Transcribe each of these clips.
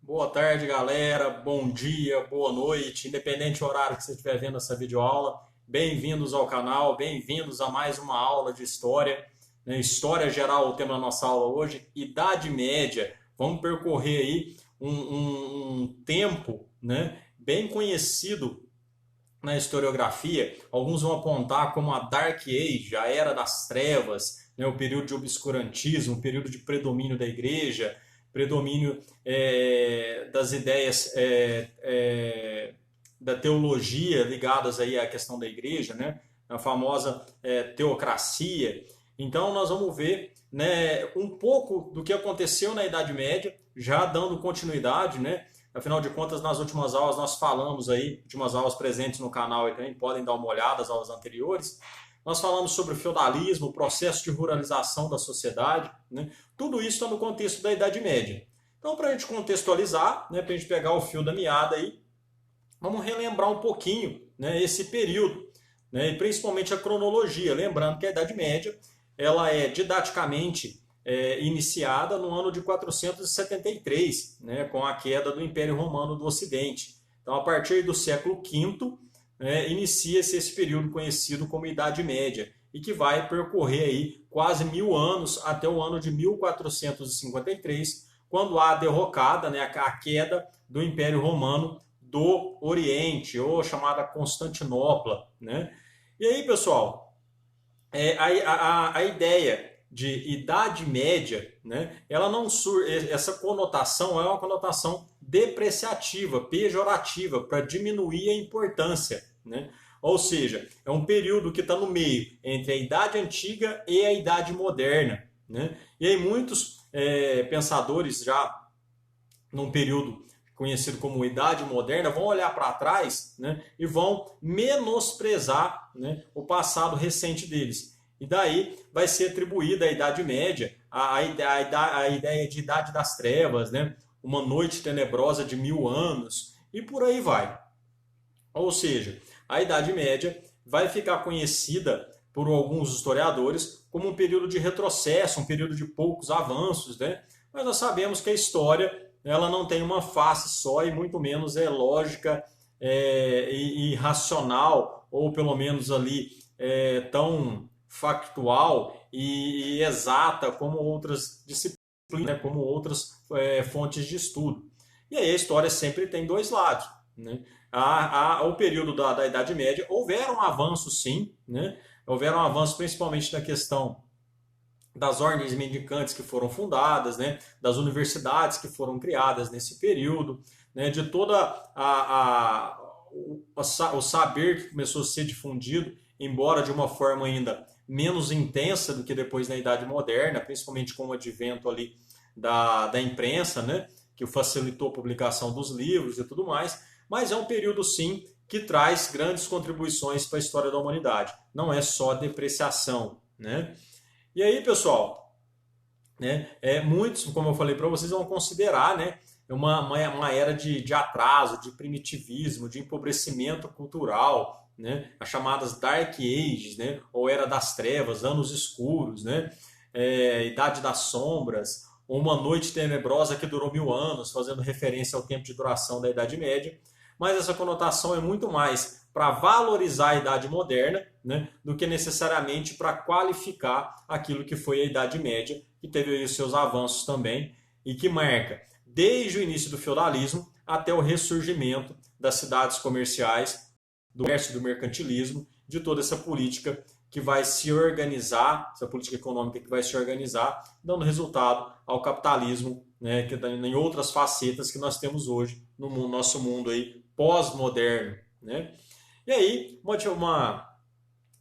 Boa tarde, galera. Bom dia, boa noite, independente do horário que você estiver vendo essa videoaula. Bem-vindos ao canal, bem-vindos a mais uma aula de história, né? História geral, o tema da nossa aula hoje, Idade Média. Vamos percorrer aí um tempo, né, bem conhecido na historiografia. Alguns vão apontar como a Dark Age, a Era das Trevas, né, o período de obscurantismo, o período de predomínio da igreja, predomínio das ideias da teologia ligadas aí à questão da igreja, né, a famosa teocracia. Então nós vamos ver, né, um pouco do que aconteceu na Idade Média, já dando continuidade, né? Afinal de contas, nas últimas aulas nós falamos aí, últimas aulas presentes no canal aí também, podem dar uma olhada, as aulas anteriores. Nós falamos sobre o feudalismo, o processo de ruralização da sociedade, né? Tudo isso está no contexto da Idade Média. Então, para a gente contextualizar, né, para a gente pegar o fio da meada aí, vamos relembrar um pouquinho, né, esse período, né, e principalmente a cronologia. Lembrando que a Idade Média ela é didaticamente iniciada no ano de 473, né, com a queda do Império Romano do Ocidente. Então, a partir do século V, inicia-se esse período conhecido como Idade Média, e que vai percorrer aí quase 1000 anos até o ano de 1453, quando há a derrocada, né, a queda do Império Romano do Oriente, ou chamada Constantinopla, né? E aí, pessoal, a ideia de Idade Média, né, ela não essa conotação é uma conotação depreciativa, pejorativa, para diminuir a importância, né? Ou seja, é um período que está no meio entre a Idade Antiga e a Idade Moderna, né? E aí muitos pensadores já num período conhecido como Idade Moderna, vão olhar para trás, né, e vão menosprezar, né, o passado recente deles. E daí vai ser atribuída à Idade Média a ideia de Idade das Trevas, né, uma noite tenebrosa de 1000 anos, e por aí vai. Ou seja, a Idade Média vai ficar conhecida por alguns historiadores como um período de retrocesso, um período de poucos avanços, né? Mas nós sabemos que a história ela não tem uma face só e muito menos é lógica e racional, ou pelo menos ali tão factual e exata como outras disciplinas, né, como outras fontes de estudo. E aí a história sempre tem dois lados, né? O período da Idade Média houveram avanços sim, né? Houveram avanços principalmente na questão das ordens mendicantes que foram fundadas, né, das universidades que foram criadas nesse período, né, de toda o saber que começou a ser difundido, embora de uma forma ainda menos intensa do que depois na Idade Moderna, principalmente com o advento ali da imprensa, né, que facilitou a publicação dos livros e tudo mais, mas é um período sim que traz grandes contribuições para a história da humanidade. Não é só depreciação, né? E aí, pessoal, né, muitos, como eu falei para vocês, vão considerar, né, uma era de atraso, de primitivismo, de empobrecimento cultural, né, as chamadas Dark Ages, né, ou Era das Trevas, Anos Escuros, né, Idade das Sombras, ou Uma Noite Tenebrosa que durou 1000 anos, fazendo referência ao tempo de duração da Idade Média. Mas essa conotação é muito mais para valorizar a Idade Moderna, né, do que necessariamente para qualificar aquilo que foi a Idade Média, que teve aí os seus avanços também, e que marca desde o início do feudalismo até o ressurgimento das cidades comerciais, do comércio e do mercantilismo, de toda essa política que vai se organizar, essa política econômica que vai se organizar, dando resultado ao capitalismo, né, que em outras facetas que nós temos hoje no nosso mundo aí pós-moderno, né? E aí, uma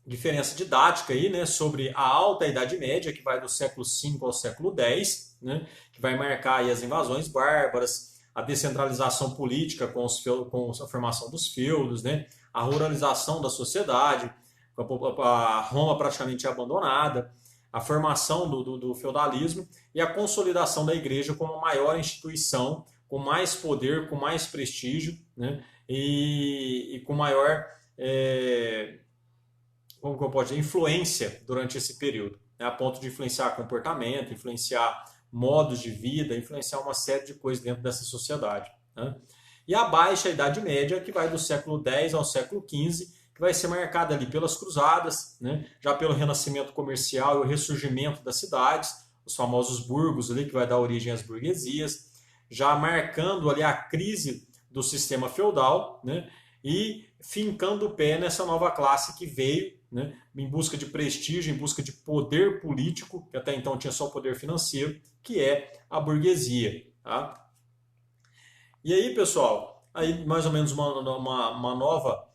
diferença didática aí, né, sobre a Alta Idade Média, que vai do século V ao século X, né, que vai marcar aí as invasões bárbaras, a descentralização política com a formação dos feudos, né, a ruralização da sociedade, a Roma praticamente abandonada, a formação do feudalismo e a consolidação da igreja como a maior instituição, com mais poder, com mais prestígio, né, e com maior como que eu posso dizer, influência durante esse período, né, a ponto de influenciar comportamento, influenciar modos de vida, influenciar uma série de coisas dentro dessa sociedade, né? E a Baixa Idade Média, que vai do século X ao século XV, que vai ser marcada ali pelas cruzadas, né? Já pelo renascimento comercial e o ressurgimento das cidades, os famosos burgos ali, que vai dar origem às burguesias, já marcando ali a crise do sistema feudal, né? E fincando o pé nessa nova classe que veio, né, em busca de prestígio, em busca de poder político, que até então tinha só poder financeiro, que é a burguesia. Tá? E aí, pessoal, aí mais ou menos uma nova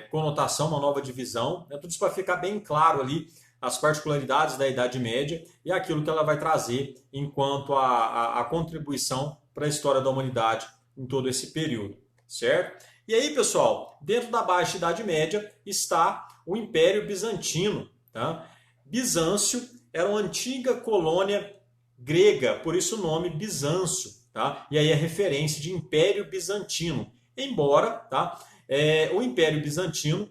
conotação, uma nova divisão, né, tudo isso para ficar bem claro ali as particularidades da Idade Média e aquilo que ela vai trazer enquanto a contribuição para a história da humanidade em todo esse período, certo? E aí, pessoal, dentro da Baixa Idade Média está o Império Bizantino. Tá? Bizâncio era uma antiga colônia grega, por isso o nome Bizâncio. Tá? E aí a referência de Império Bizantino. Embora o Império Bizantino,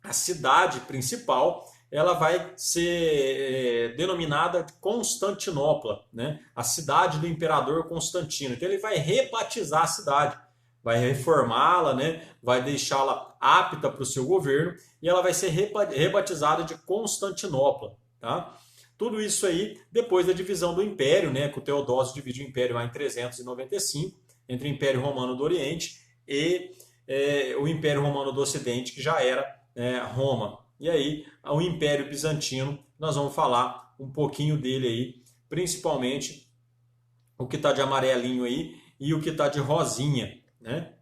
a cidade principal, ela vai ser denominada Constantinopla, né? A cidade do imperador Constantino. Então ele vai rebatizar a cidade, vai reformá-la, né? Vai deixá-la apta para o seu governo e ela vai ser rebatizada de Constantinopla. Tá? Tudo isso aí depois da divisão do Império, né? Que o Teodósio dividiu o Império lá em 395, entre o Império Romano do Oriente e o Império Romano do Ocidente, que já era Roma. E aí, o Império Bizantino, nós vamos falar um pouquinho dele aí, principalmente o que está de amarelinho aí e o que está de rosinha, né?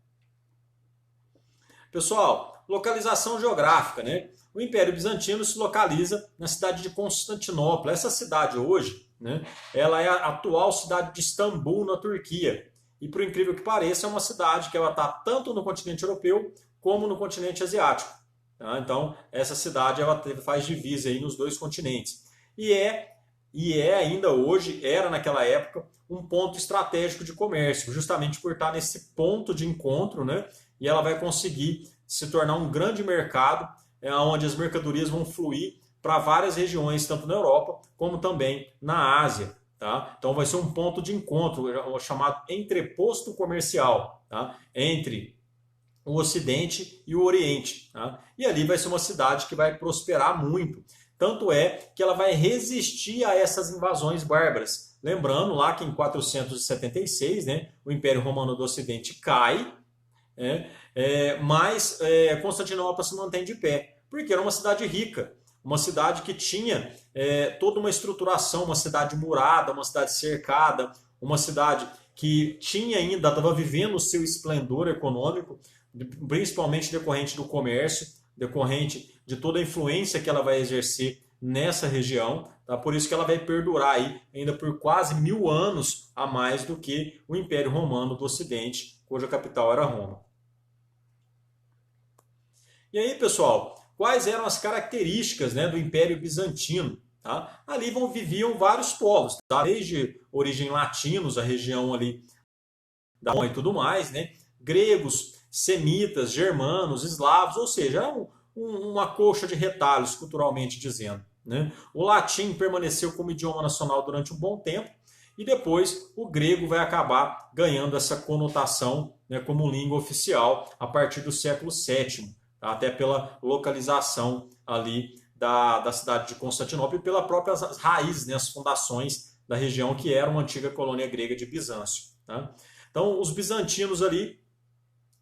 Pessoal, localização geográfica, né? O Império Bizantino se localiza na cidade de Constantinopla. Essa cidade hoje, né, ela é a atual cidade de Istambul, na Turquia. E por incrível que pareça, é uma cidade que ela está tanto no continente europeu como no continente asiático. Tá? Então, essa cidade ela faz divisa aí nos dois continentes. E é ainda hoje, era naquela época, um ponto estratégico de comércio, justamente por estar nesse ponto de encontro, né? E ela vai conseguir se tornar um grande mercado, onde as mercadorias vão fluir para várias regiões, tanto na Europa como também na Ásia. Tá? Então vai ser um ponto de encontro, chamado entreposto comercial, tá? Entre o Ocidente e o Oriente. Tá? E ali vai ser uma cidade que vai prosperar muito. Tanto é que ela vai resistir a essas invasões bárbaras. Lembrando lá que em 476, né, o Império Romano do Ocidente cai, mas Constantinopla se mantém de pé, porque era uma cidade rica, uma cidade que tinha toda uma estruturação, uma cidade murada, uma cidade cercada, uma cidade que tinha ainda, estava vivendo o seu esplendor econômico, principalmente decorrente do comércio, decorrente de toda a influência que ela vai exercer nessa região. Tá? Por isso que ela vai perdurar aí ainda por quase 1000 anos a mais do que o Império Romano do Ocidente, cuja capital era Roma. E aí, pessoal, quais eram as características, né, do Império Bizantino? Tá? Ali viviam vários povos, tá? Desde origem latinos, a região ali da Roma e tudo mais, né? Gregos, semitas, germanos, eslavos, ou seja, uma coxa de retalhos, culturalmente dizendo. Né? O latim permaneceu como idioma nacional durante um bom tempo e depois o grego vai acabar ganhando essa conotação, né, como língua oficial a partir do século VII, tá? Até pela localização ali da cidade de Constantinopla e pelas próprias raízes, né, as fundações da região que era uma antiga colônia grega de Bizâncio. Tá? Então, os bizantinos ali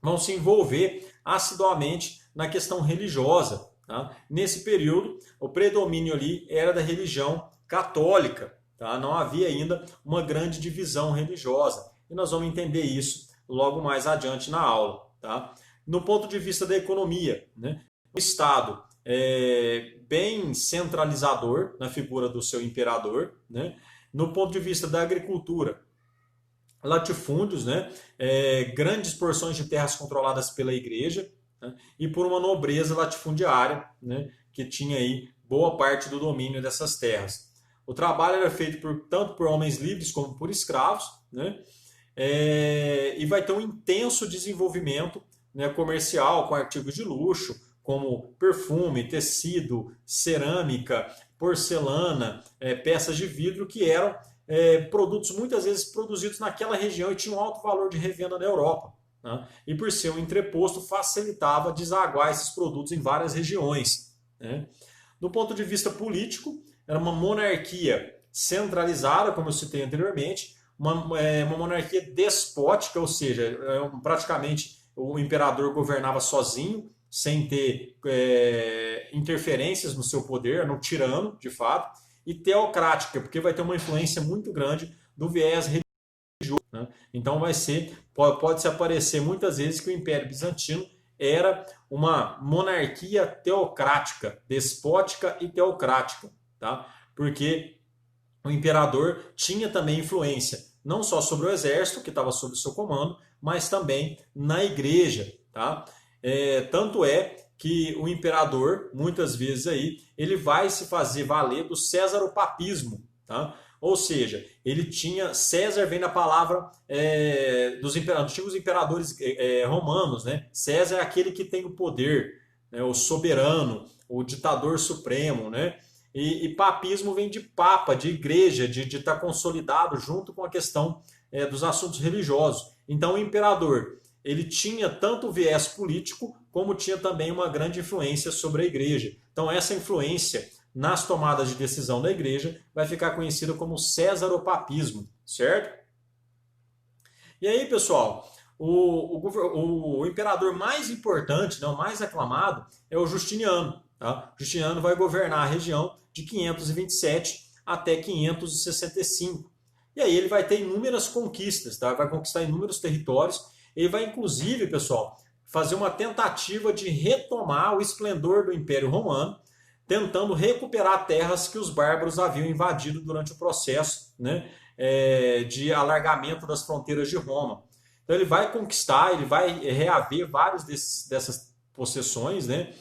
vão se envolver assiduamente na questão religiosa. Tá? Nesse período, o predomínio ali era da religião católica. Tá? Não havia ainda uma grande divisão religiosa. E nós vamos entender isso logo mais adiante na aula. Tá? No ponto de vista da economia, né? O Estado é bem centralizador na figura do seu imperador. Né? No ponto de vista da agricultura, latifúndios, né? Grandes porções de terras controladas pela igreja, né? E por uma nobreza latifundiária, né? Que tinha aí boa parte do domínio dessas terras. O trabalho era feito tanto por homens livres como por escravos, né? E vai ter um intenso desenvolvimento, né, comercial com artigos de luxo, como perfume, tecido, cerâmica, porcelana, peças de vidro que eram produtos muitas vezes produzidos naquela região e tinham alto valor de revenda na Europa. Né? E por ser um entreposto, facilitava desaguar esses produtos em várias regiões. Né? Do ponto de vista político, era uma monarquia centralizada, como eu citei anteriormente, uma monarquia despótica, ou seja, praticamente o imperador governava sozinho, sem ter interferências no seu poder, era um tirano, de fato, e teocrática, porque vai ter uma influência muito grande do viés religioso. Né? Então pode-se aparecer muitas vezes que o Império Bizantino era uma monarquia teocrática, despótica e teocrática, tá? Porque o imperador tinha também influência não só sobre o exército, que estava sob o seu comando, mas também na igreja. Tá? Tanto é que o imperador, muitas vezes aí, ele vai se fazer valer do césaropapismo. Tá? Ou seja, ele tinha. César vem da palavra dos antigos imperadores romanos. Né? César é aquele que tem o poder, né? O soberano, o ditador supremo, né? E papismo vem de papa, de igreja, de estar consolidado junto com a questão dos assuntos religiosos. Então o imperador ele tinha tanto viés político, como tinha também uma grande influência sobre a igreja. Então essa influência nas tomadas de decisão da igreja vai ficar conhecida como césaropapismo, certo? E aí, pessoal, o imperador mais importante, não, mais aclamado, é o Justiniano. Tá? Justiniano vai governar a região de 527 até 565. E aí ele vai ter inúmeras conquistas, tá? Vai conquistar inúmeros territórios. Ele vai, inclusive, pessoal, fazer uma tentativa de retomar o esplendor do Império Romano, tentando recuperar terras que os bárbaros haviam invadido durante o processo, né, de alargamento das fronteiras de Roma. Então ele vai conquistar, ele vai reaver várias dessas possessões, né?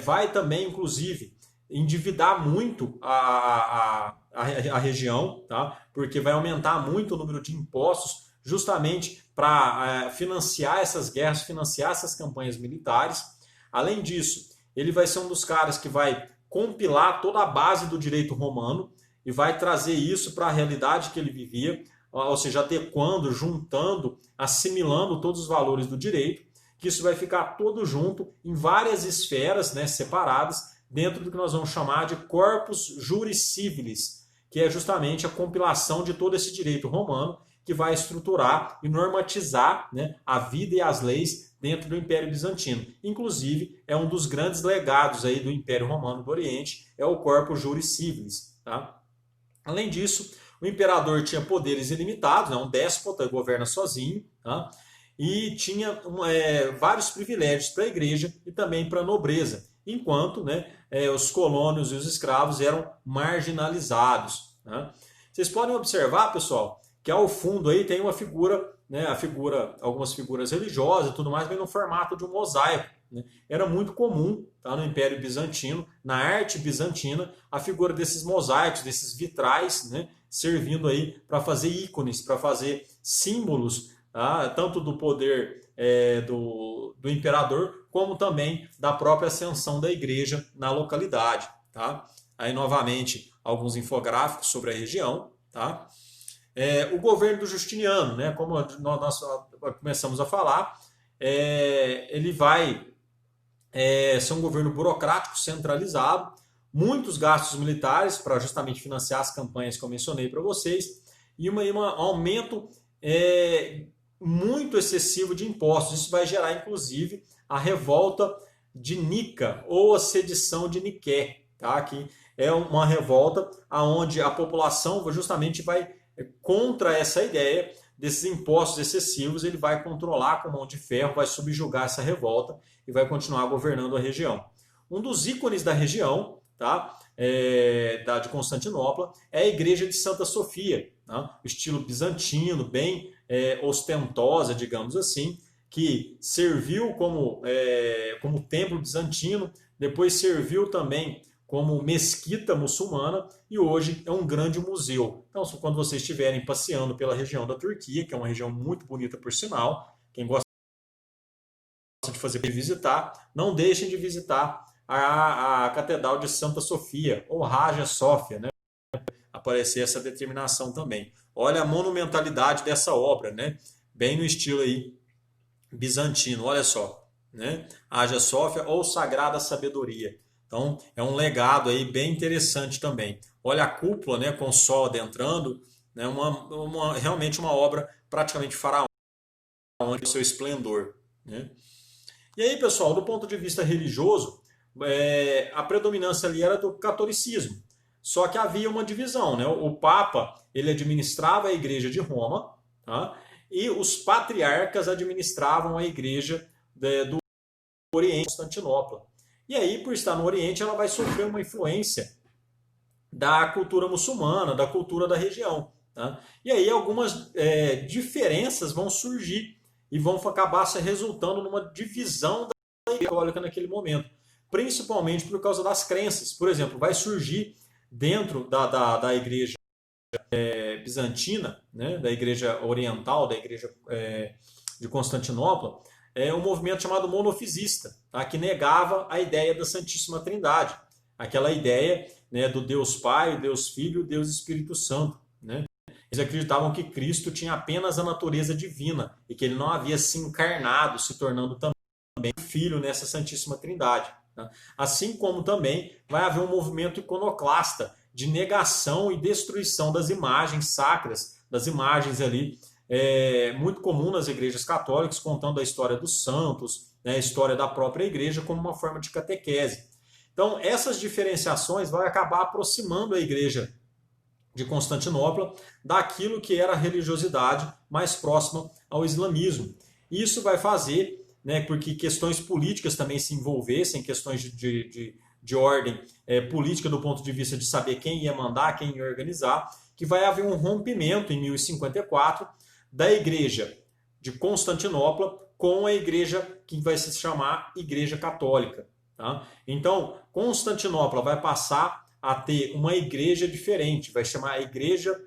Vai também, inclusive, endividar muito a região, tá? Porque vai aumentar muito o número de impostos, justamente para financiar essas guerras, financiar essas campanhas militares. Além disso, ele vai ser um dos caras que vai compilar toda a base do direito romano e vai trazer isso para a realidade que ele vivia, ou seja, adequando, juntando, assimilando todos os valores do direito, que isso vai ficar todo junto em várias esferas, né, separadas, dentro do que nós vamos chamar de corpus juris civilis, que é justamente a compilação de todo esse direito romano que vai estruturar e normatizar, né, a vida e as leis dentro do Império Bizantino. Inclusive, é um dos grandes legados aí do Império Romano do Oriente, é o corpus juris civilis. Tá? Além disso, o imperador tinha poderes ilimitados, né, um déspota, governa sozinho, tá? E tinha vários privilégios para a igreja e também para a nobreza, enquanto, né, os colônios e os escravos eram marginalizados. Né? Vocês podem observar, pessoal, que ao fundo aí tem uma figura, né, algumas figuras religiosas e tudo mais, mas no formato de um mosaico. Né? Era muito comum, tá, no Império Bizantino, na arte bizantina, a figura desses mosaicos, desses vitrais, né, servindo aí para fazer ícones, para fazer símbolos, tá, tanto do poder do imperador, como também da própria ascensão da igreja na localidade. Tá? Aí, novamente, alguns infográficos sobre a região. Tá? O governo do Justiniano, né, como nós começamos a falar, ele vai ser um governo burocrático, centralizado, muitos gastos militares para justamente financiar as campanhas que eu mencionei para vocês, e um aumento muito excessivo de impostos. Isso vai gerar, inclusive, a revolta de Nica, ou a sedição de Niqué, tá? Que é uma revolta onde a população justamente vai contra essa ideia desses impostos excessivos, ele vai controlar com mão de ferro, vai subjugar essa revolta e vai continuar governando a região. Um dos ícones da região, tá? De Constantinopla, é a igreja de Santa Sofia, tá? Estilo bizantino, bem ostentosa, digamos assim, que serviu como templo bizantino, depois serviu também como mesquita muçulmana e hoje é um grande museu. Então, quando vocês estiverem passeando pela região da Turquia, que é uma região muito bonita por sinal, quem gosta de visitar, não deixem de visitar a Catedral de Santa Sofia, ou Hagia Sofia, né? A aparecer essa determinação também. Olha a monumentalidade dessa obra, né? Bem no estilo aí bizantino, olha só, né? Hagia Sophia ou Sagrada Sabedoria. Então, é um legado aí bem interessante também. Olha a cúpula, né, com o sol adentrando, né, realmente uma obra praticamente faraônica, o seu esplendor, né? E aí, pessoal, do ponto de vista religioso, a predominância ali era do catolicismo. Só que havia uma divisão, né? O Papa, ele administrava a Igreja de Roma, tá? E os patriarcas administravam a Igreja do Oriente, Constantinopla. E aí, por estar no Oriente, ela vai sofrer uma influência da cultura muçulmana, da cultura da região. Tá? E aí algumas diferenças vão surgir e vão acabar se resultando numa divisão da Igreja Católica naquele momento, principalmente por causa das crenças. Por exemplo, vai surgir dentro da Igreja bizantina, né, da Igreja Oriental, da Igreja de Constantinopla, um movimento chamado monofisista, tá, que negava a ideia da Santíssima Trindade, aquela ideia, né, do Deus Pai, Deus Filho e Deus Espírito Santo. Né? Eles acreditavam que Cristo tinha apenas a natureza divina e que ele não havia se encarnado, se tornando também filho nessa Santíssima Trindade. Tá? Assim como também vai haver um movimento iconoclasta de negação e destruição das imagens sacras, das imagens ali, muito comum nas igrejas católicas, contando a história dos santos, né, a história da própria igreja como uma forma de catequese. Então, essas diferenciações vão acabar aproximando a igreja de Constantinopla daquilo que era a religiosidade mais próxima ao islamismo. Isso vai fazer, né, porque questões políticas também se envolvessem, questões de ordem política do ponto de vista de saber quem ia mandar, quem ia organizar, que vai haver um rompimento em 1054 da igreja de Constantinopla com a igreja que vai se chamar Igreja Católica. Tá? Então, Constantinopla vai passar a ter uma igreja diferente, vai chamar a Igreja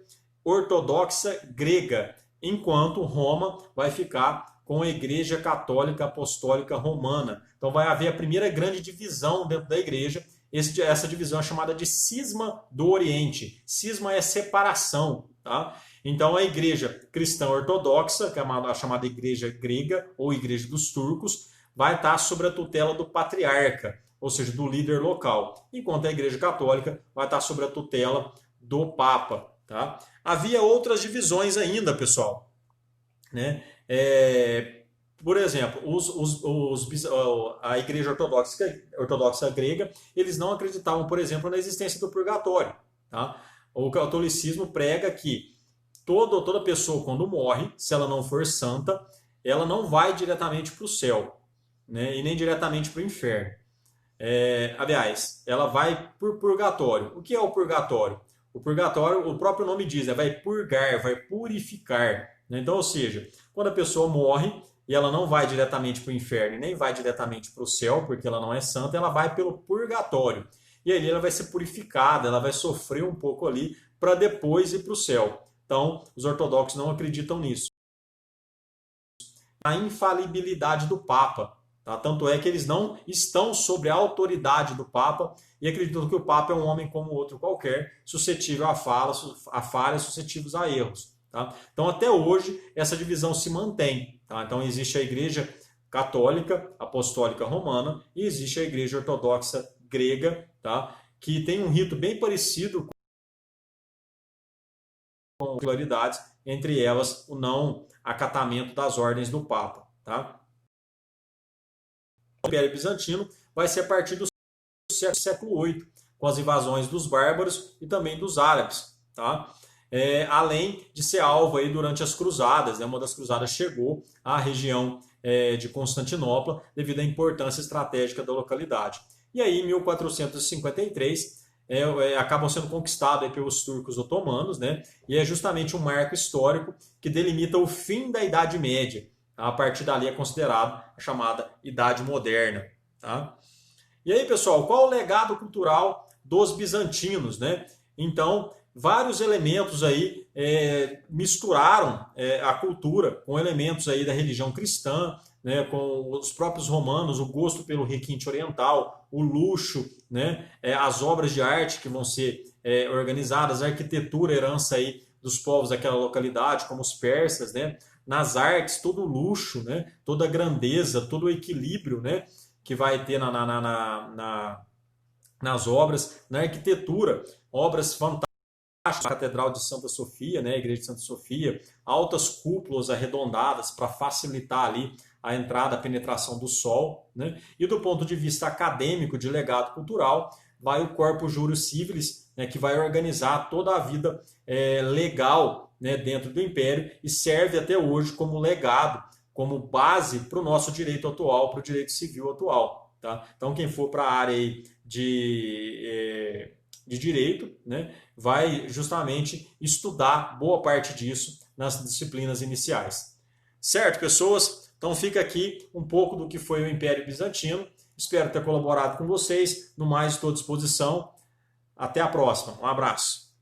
Ortodoxa Grega, enquanto Roma vai ficar com a Igreja Católica Apostólica Romana. Então vai haver a primeira grande divisão dentro da igreja. Essa divisão é chamada de Cisma do Oriente. Cisma é separação. Tá? Então a igreja cristã ortodoxa, que é a chamada Igreja Grega ou Igreja dos Turcos, vai estar sob a tutela do patriarca, ou seja, do líder local, enquanto a Igreja Católica vai estar sob a tutela do Papa. Tá? Havia outras divisões ainda, pessoal. Né? Por exemplo, a Igreja Ortodoxa Grega, eles não acreditavam, por exemplo, na existência do purgatório. Tá? O catolicismo prega que toda pessoa, quando morre, se ela não for santa, ela não vai diretamente para o céu, né? E nem diretamente para o inferno. Aliás, ela vai por purgatório. O que é o purgatório? O purgatório, o próprio nome diz, vai purgar, vai purificar. Né? Então, ou seja, quando a pessoa morre e ela não vai diretamente para o inferno, nem vai diretamente para o céu, porque ela não é santa, ela vai pelo purgatório. E ali ela vai ser purificada, ela vai sofrer um pouco ali para depois ir para o céu. Então, os ortodoxos não acreditam nisso. A infalibilidade do Papa. Tá? Tanto é que eles não estão sob a autoridade do Papa e acreditam que o Papa é um homem como outro qualquer, suscetível a falhas, suscetíveis a erros. Tá? Então, até hoje, essa divisão se mantém. Tá? Então, existe a Igreja Católica Apostólica Romana e existe a Igreja Ortodoxa Grega, tá? Que tem um rito bem parecido com particularidades, entre elas o não acatamento das ordens do Papa. Tá? O Império Bizantino vai ser a partir do século VIII, com as invasões dos bárbaros e também dos árabes. Tá? Além de ser alvo aí durante as cruzadas, né? Uma das cruzadas chegou à região de Constantinopla devido à importância estratégica da localidade. E aí, em 1453, acabam sendo conquistados pelos turcos otomanos, né? E é justamente um marco histórico que delimita o fim da Idade Média. Tá? A partir dali é considerado a chamada Idade Moderna. Tá? E aí, pessoal, qual o legado cultural dos bizantinos? Né? Então, vários elementos aí misturaram a cultura com elementos aí da religião cristã, né, com os próprios romanos, o gosto pelo requinte oriental, o luxo, né, as obras de arte que vão ser organizadas, a arquitetura, herança aí dos povos daquela localidade, como os persas, né? Nas artes, todo o luxo, né? Toda a grandeza, todo o equilíbrio, né? Que vai ter nas obras, na arquitetura, obras fantásticas, a Catedral de Santa Sofia, né? A Igreja de Santa Sofia, altas cúpulas arredondadas para facilitar ali a entrada, a penetração do sol, né? E do ponto de vista acadêmico, de legado cultural, vai o Corpus Juris Civilis, né, que vai organizar toda a vida legal, né, dentro do Império e serve até hoje como legado, como base para o nosso direito atual, para o direito civil atual. Tá? Então, quem for para a área aí de direito, né, vai justamente estudar boa parte disso nas disciplinas iniciais. Certo, pessoas? Então fica aqui um pouco do que foi o Império Bizantino. Espero ter colaborado com vocês. No mais, estou à disposição. Até a próxima. Um abraço.